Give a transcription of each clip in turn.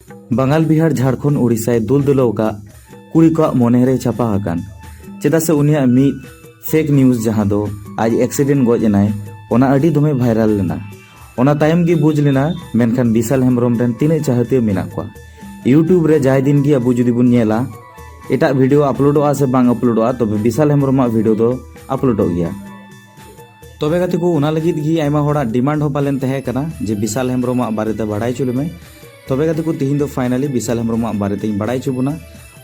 बंगाल बिहार झारखंड उड़ीसा दुल दुलो का कुड़ी को मने छापा हकान चेदा से उनिया मी फेक न्यूज जहां दो आज एक्सीडेंट गजनाय ओना अडी दमे भाइरल लेना ओना तायम गी बुझ लेना मेनखान विशाल हेम्ब्रम रेन तीन चाहते मेना को यूट्यूब रे जाय दिन गी अबु जुदी बुन नेला एटा वीडियो अपलोडोआ से बांग अपलोडोआ तबे विशाल हेम्ब्रम वीडियो दो अपलोडो गया तबे गाते को उना लगित गी आयमा होड़ा डिमांड हो पालेन तहे कना जे विशाल हेम्ब्रम बारेते बाड़ाय चुले में तबे गाते को तिहिन दो फाइनली विशाल हेम्ब्रम बारेते बाड़ाय चुबुना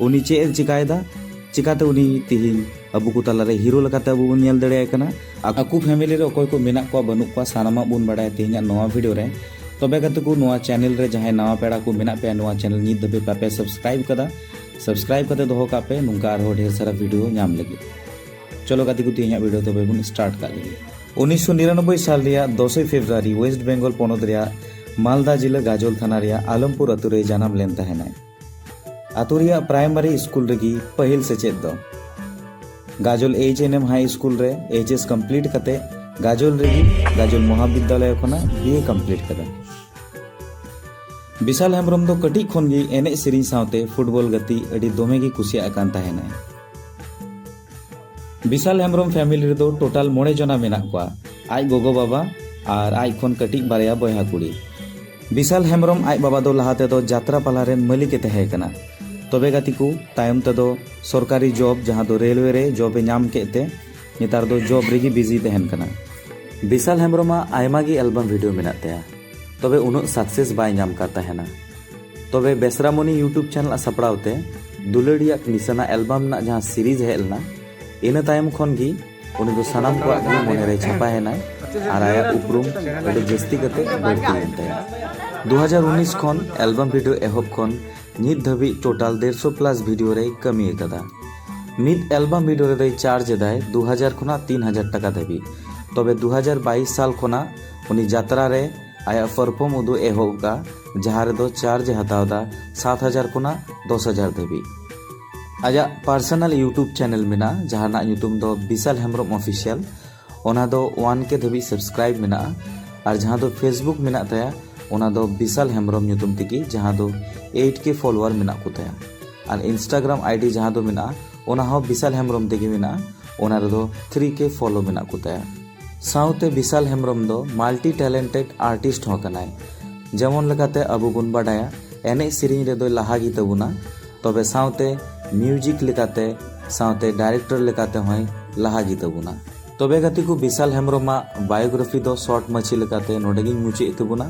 उनी चेद चिकायदा चिकाते उनी तिहिन अबु को तलारे हीरो लगाते अबु नेल दड़े कना आकु फैमिली रे अकोय को मेना को बनु को सानामा बुन बाड़ाय तिहिन नवा वीडियो रे तबे गाते को नवा चैनल रे जहां नवा पेड़ा को मेना पे नवा चैनल नित दबे पापे सब्सक्राइब कते दोहो कापे नुंका आरो ढेर सारा वीडियो नाम लगी चलो गाते को तिहिन वीडियो तबे बुन स्टार्ट का लगी 1999 साल रिया 10 फेब्रुआरी वेस्ट बेंगल पोनोत रिया मालदा जिला गाजोल थाना रिया आलमपुर अतु रे जानाम लेन तहेनाय अतु रिया प्राइमरी स्कूल रेगी पहिल सेचेद दो गाजोल एचएनएम हाई स्कूल रे एचएस कंप्लीट कते गाजोल रेगी गाजोल महाविद्यालय खना बीए कंप्लीट कदा विशाल हेम्ब्रम दो कटी खन गी एने सिरिंग सावते फुटबॉल गति अडी दोमे गी कुसिया कान तहेनाय विशाल हेम्ब्रम फैमिली रे दो टोटल 9 जना मेना को आज गोगो बाबा और आज खन कटी बारया बयहा कुड़ी विशाल हेम्ब्रम आज बाबा दो लहाते दो यात्रा पाला रेन मालिक तहे कना तबे गाती को तायम ते दो सरकारी जॉब जहां दो रेलवे रे जॉब नाम केते नितार दो जॉब रेगी बिजी तहन कना विशाल हेम्ब्रम आयमा गी एल्बम वीडियो मेना तया तबे उनो सक्सेस बाय नाम का तहना तबे बेसरामोनी यूट्यूब चैनल सपड़ावते दुलड़िया निशाना एल्बम ना जहां सीरीज हेलना इन तायम खन गी उनी दो सनाम को मने रे छापा हेना और आया उपरुम अडे जस्ती कते बढ़ती लेनता 2019 खन एल्बम वीडियो एहब खन नित धबी टोटल 150 प्लस वीडियो रे कमी एकदा मिद एल्बम वीडियो रे चार्ज दाय 2000 खना 3000 टाका धबी तबे 2022 साल खना उनी यात्रा रे आया परफॉर्म उदु एहबगा जहां रे दो चार्ज हतावदा 7000 खना 10000 धबी आजा पर्सनल यूट्यूब चैनल मेना जहां ᱧᱩᱛᱩᱢ दो विशाल हेम्ब्रम ऑफिशियल ओना दो 1K धबी सब्सक्राइब मेना और जहां दो फेसबुक मेना तया ओना दो विशाल हेम्ब्रम ᱧᱩᱛᱩᱢ तिकी जहां दो 8K फॉलोअर मेना को तया और इंस्टाग्राम आईडी जहां दो मेना ओना हो विशाल हेम्ब्रम तिकी मेना ओना रे दो 3K फॉलो मेना को तया साउते विशाल हेम्ब्रम दो मल्टी टैलेंटेड आर्टिस्ट हो कनाय जेमन लगाते अबु बुन बाडाया एने सिरिंग रे दो लहा गी तबुना तबे साउते म्यूजिक लेकाते साउते डायरेक्टर लेकाते होय लहा गी तबुना तबे गति को विशाल हेम्ब्रम बायोग्राफी दो शॉर्ट मछी लेकाते नोडेगी मुचे तबुना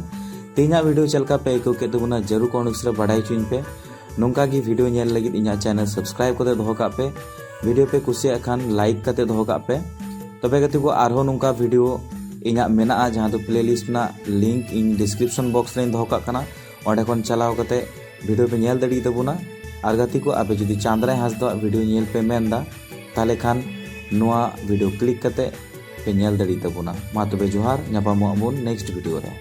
तीना वीडियो चलका पे को के तबुना जरूर कॉमेंट्स रे बढ़ाई चुइन पे नोंका गी वीडियो नेल लगी इना चैनल सब्सक्राइब करते दोहो का पे वीडियो पे कुसिया खान लाइक करते दोहो का पे तबे गति को आरो नोंका वीडियो इना मेना जहां दो प्लेलिस्ट ना लिंक इन डिस्क्रिप्शन बॉक्स रे दोहो का कना ओडे कोन चलाव करते वीडियो पे नेल दड़ी तबुना और गति को आपे जुदी चांद्राय हासदा वीडियो नेल पे मेनदा ताले खान नोआ वीडियो क्लिक करते पे नेल दड़ी तबुना मा तबे जोहार ᱧᱟᱯᱟᱢᱚᱜ ᱟᱵᱚᱱ नेक्स्ट वीडियो रे।